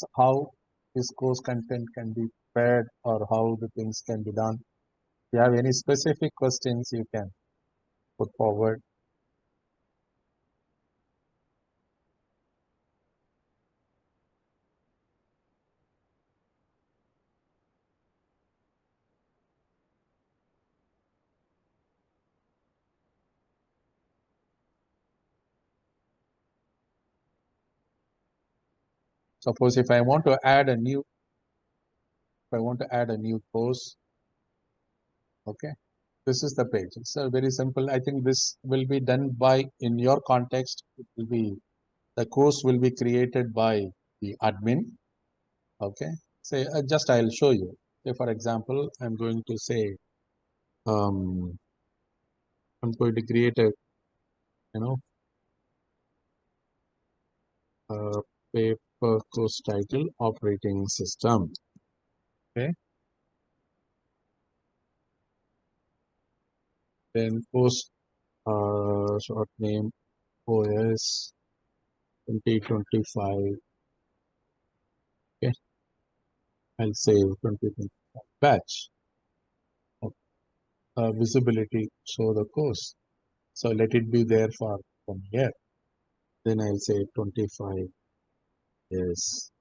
questions how this course content can be prepared or how the things can be done. If you have any specific questions, you can put forward. Suppose if I want to add a new course, okay, this is the page. It's very simple. I think this will be done by, in your context, it will be, the course will be created by the admin. Okay, say just I'll show you. Say for example, I'm going to say I'm going to create a paper course title operating system. Okay, then course short name OS 2025. Okay, I'll say 2025 batch. Visibility, show the course. So let it be there for 1 year. Then I'll say 25 is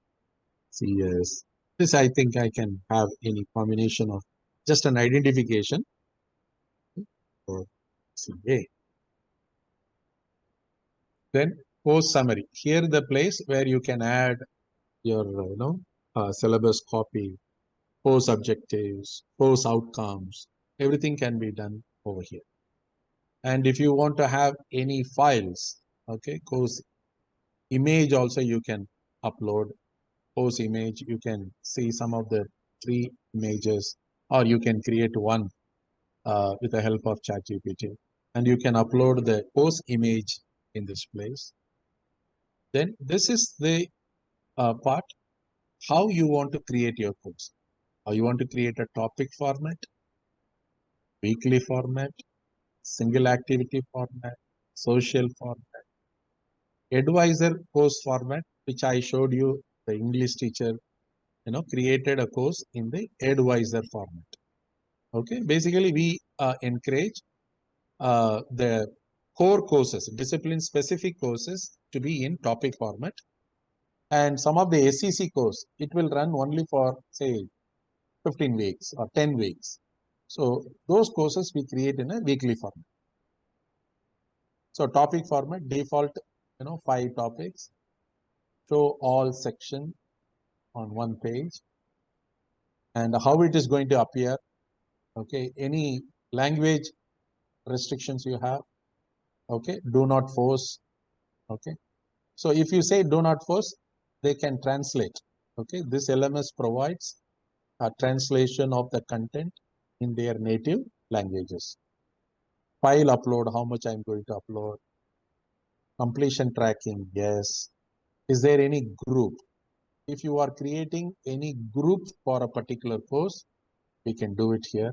CS. This I think I can have any combination of just an identification for CA. Then course summary. Here the place where you can add your syllabus copy, course objectives, course outcomes. Everything can be done over here. And if you want to have any files, okay, course image also you can upload. Course image, you can see some of the 3 images, or you can create one with the help of ChatGPT, and you can upload the course image in this place. Then this is the part how you want to create your course. How you want to create a topic format, weekly format, single activity format, social format, advisor course format, which I showed you. The English teacher created a course in the advisor format. Okay, basically we encourage the core courses, discipline specific courses, to be in topic format, and some of the SEC course, it will run only for say 15 weeks or 10 weeks. So those courses we create in a weekly format. So topic format, default 5 topics, show all section on one page, and how it is going to appear. Okay, any language restrictions you have. Okay, do not force. Okay, so if you say do not force, they can translate. Okay, this LMS provides a translation of the content in their native languages. File upload, how much I'm going to upload. Completion tracking, yes. Is there any group? If you are creating any group for a particular course, we can do it here.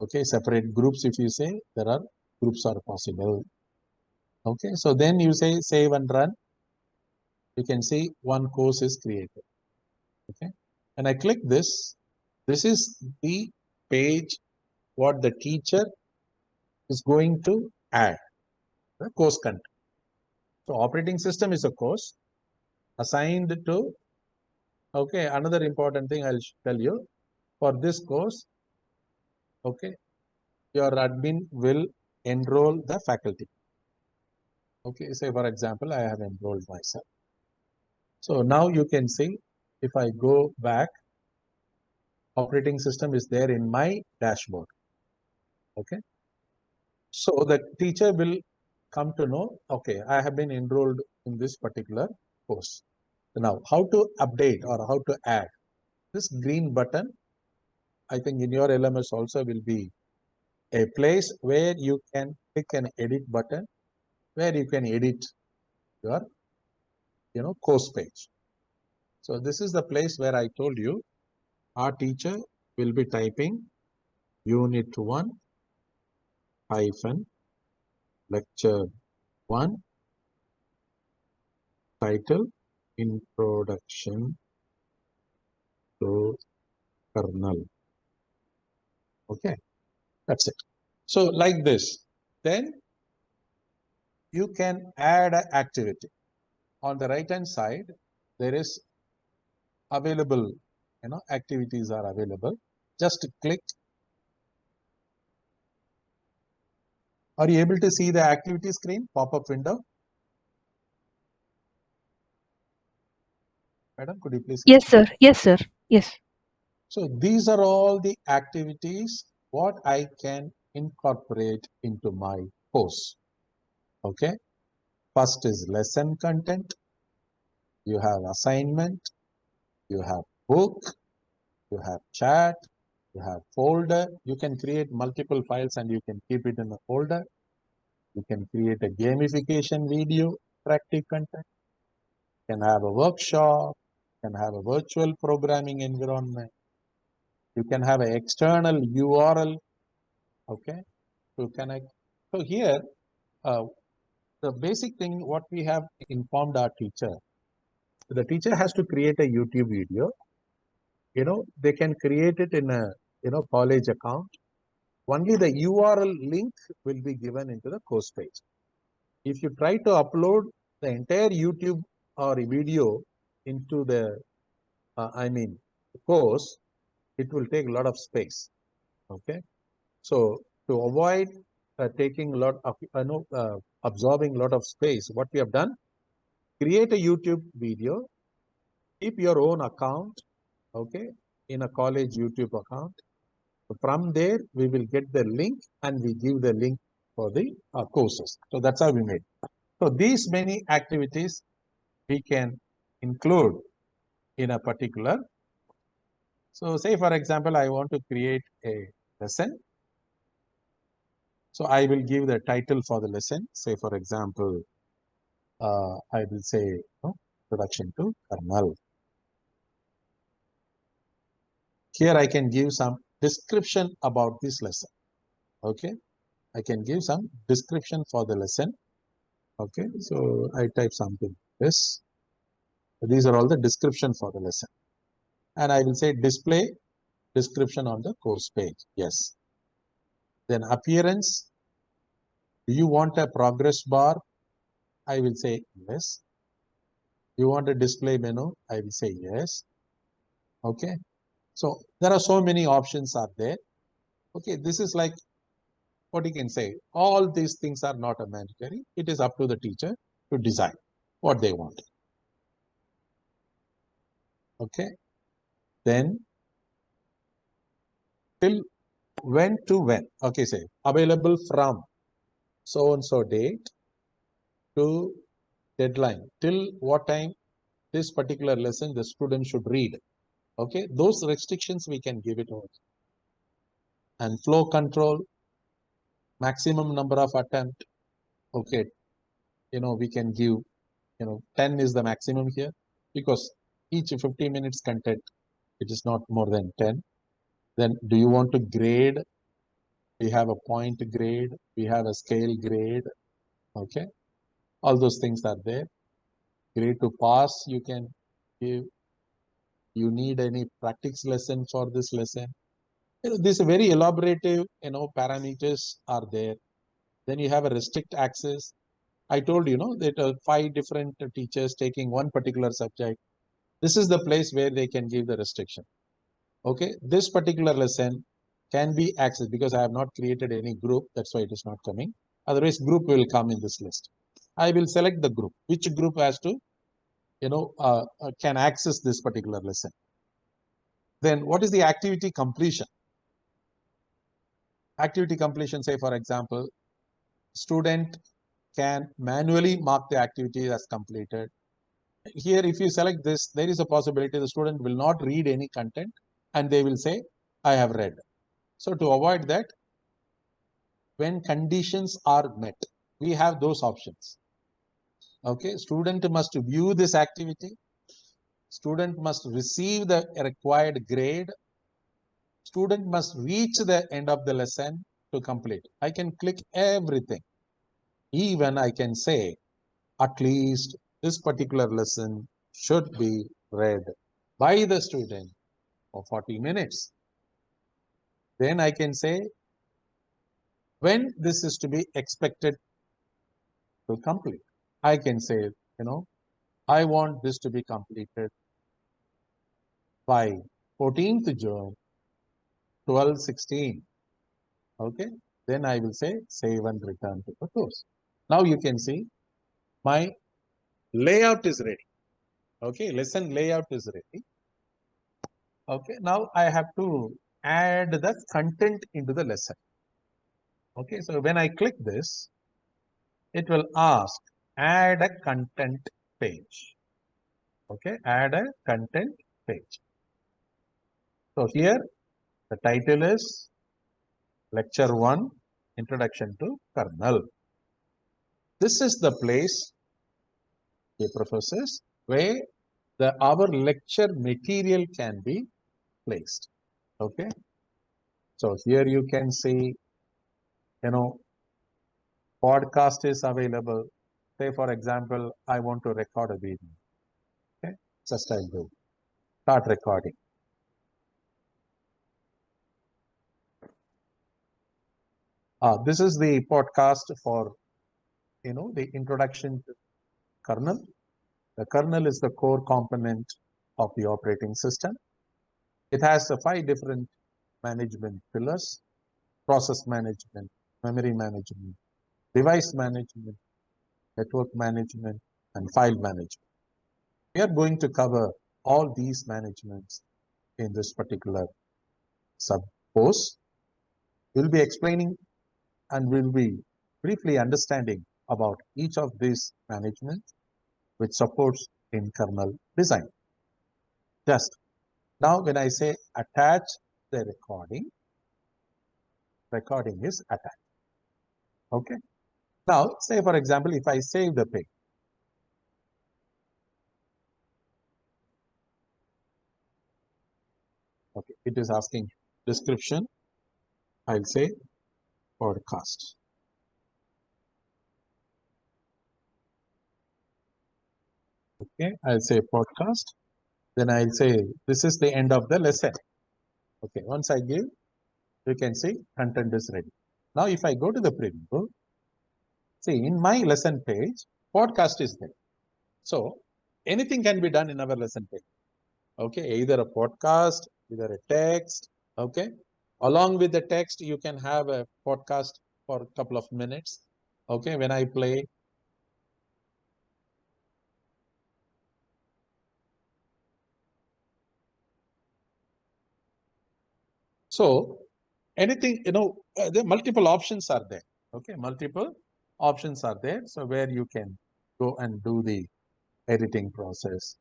Okay, separate groups. If you say there are groups are possible. Okay, so then you say save and run. You can see one course is created. Okay, and I click this. This is the page what the teacher is going to add, the course content. So operating system is a course assigned to, okay, another important thing I'll tell you, for this course, okay, your admin will enroll the faculty. Okay, say for example, I have enrolled myself. So now you can see, if I go back, operating system is there in my dashboard. Okay, so the teacher will come to know, okay, I have been enrolled in this particular course. Now, how to update or how to add? This green button, I think in your LMS also will be a place where you can click an edit button, where you can edit your course page. So this is the place where I told you our teacher will be typing unit 1 hyphen lecture 1 title Introduction to kernel. Okay, that's it. So like this, then you can add an activity. On the right hand side, there is available, activities are available. Just click. Are you able to see the activity screen pop-up window? Madam, could you please? Yes, sir. Yes, sir. Yes. So these are all the activities what I can incorporate into my course. Okay. First is lesson content. You have assignment. You have book. You have chat. You have folder. You can create multiple files and you can keep it in a folder. You can create a gamification video, interactive content. You can have a workshop. You can have a virtual programming environment. You can have an external URL, okay, to connect. So here, the basic thing what we have informed our teacher, the teacher has to create a YouTube video. They can create it in a, college account. Only the URL link will be given into the course page. If you try to upload the entire YouTube or video into the, course, it will take a lot of space. Okay. So to avoid taking a lot of, absorbing a lot of space, what we have done, create a YouTube video, keep your own account, okay, in a college YouTube account. From there, we will get the link and we give the link for the courses. So that's how we made. So these many activities we can include in a particular. So say, for example, I want to create a lesson. So I will give the title for the lesson. Say, for example, I will say introduction to kernel. Here I can give some description about this lesson. Okay, I can give some description for the lesson. Okay, so I type something this. These are all the description for the lesson, and I will say display description on the course page. Yes. Then appearance. Do you want a progress bar? I will say yes. You want a display menu? I will say yes. Okay. So there are so many options are there. Okay, this is like what you can say. All these things are not a mandatory. It is up to the teacher to design what they want. Okay. Then till when to when. Okay, say available from so and so date to deadline. Till what time this particular lesson the student should read. Okay, those restrictions we can give it over. And flow control, maximum number of attempt. Okay, we can give 10 is the maximum here because each 50 minutes content, it is not more than 10. Then do you want to grade? We have a point grade, we have a scale grade. Okay, all those things are there. Grade to pass, you can give. You need any practice lesson for this lesson. These very elaborative, parameters are there. Then you have a restrict access. I told that 5 different teachers taking one particular subject. This is the place where they can give the restriction. Okay, this particular lesson can be accessed because I have not created any group. That's why it is not coming. Otherwise, group will come in this list. I will select the group. Which group has to, can access this particular lesson. Then what is the activity completion? Activity completion, say for example, student can manually mark the activity as completed. Here, if you select this, there is a possibility the student will not read any content and they will say, I have read. So to avoid that, when conditions are met, we have those options. Okay, student must view this activity. Student must receive the required grade. Student must reach the end of the lesson to complete. I can click everything. Even I can say, at least this particular lesson should be read by the student for 40 minutes. Then I can say when this is to be expected to complete. I can say, I want this to be completed by 14th June 12:16. Okay, then I will say save and return to the course. Now you can see my layout is ready. Okay, lesson layout is ready. Okay, now I have to add the content into the lesson. Okay, so when I click this, it will ask add a content page. Okay, add a content page. So here the title is Lecture 1, Introduction to Kernel. This is the place, dear professors, where our lecture material can be placed. Okay. So here you can see, podcast is available. Say, for example, I want to record a video. Okay. Just I'll do. Start recording. This is the podcast for, the introduction to kernel. The kernel is the core component of the operating system. It has 5 different management pillars: process management, memory management, device management, network management, and file management. We are going to cover all these managements in this particular sub-course. We'll be explaining and we'll be briefly understanding about each of these managements which supports in kernel design. Just now when I say attach the recording is attached. Okay. Now say for example, if I save the page, okay, it is asking description. I'll say podcast. Okay, I'll say podcast. Then I'll say this is the end of the lesson. Okay, once I give, you can see content is ready. Now if I go to the preview, see in my lesson page, podcast is there. So anything can be done in our lesson page. Okay, either a podcast, either a text. Okay, along with the text, you can have a podcast for a couple of minutes. Okay, when I play. So anything, the multiple options are there. Okay, multiple options are there. So where you can go and do the editing process.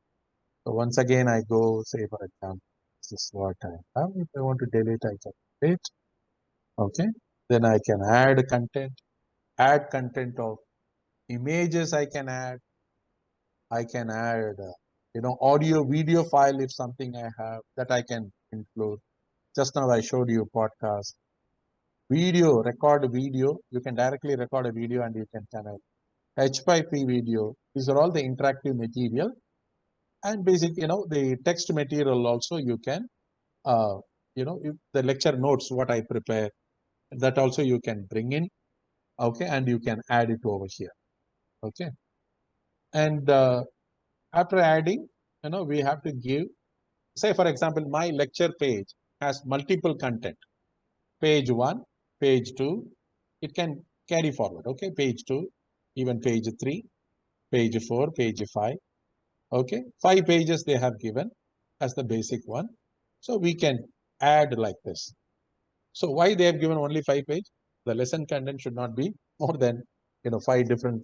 So once again, I go, say for example, this is what I have. If I want to delete, I can delete. Okay, then I can add content of images. I can add audio, video file if something I have that I can include. Just now I showed you podcast. Video, record video. You can directly record a video and you can connect. H5P video. These are all the interactive material. And basic, the text material also you can, if the lecture notes, what I prepare, that also you can bring in. Okay, and you can add it over here. Okay. And after adding, we have to give, say for example, my lecture page has multiple content. Page 1, page 2, it can carry forward. Okay, page 2, even page 3, page 4, page 5. Okay, 5 pages they have given as the basic one. So we can add like this. So why they have given only 5 pages? The lesson content should not be more than 5 different.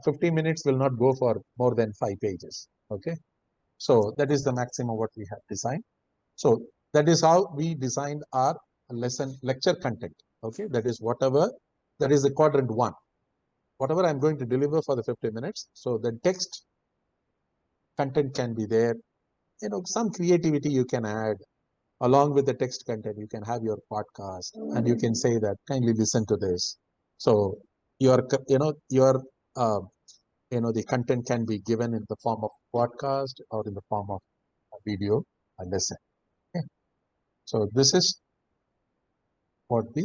15 minutes will not go for more than 5 pages. Okay, so that is the maximum what we have designed. So that is how we designed our lecture content. Okay, that is that is the quadrant 1. Whatever I'm going to deliver for the 50 minutes. So the text content can be there. Some creativity you can add along with the text content. You can have your podcast and you can say that kindly listen to this. So your the content can be given in the form of podcast or in the form of a video lesson. Okay. So this is what the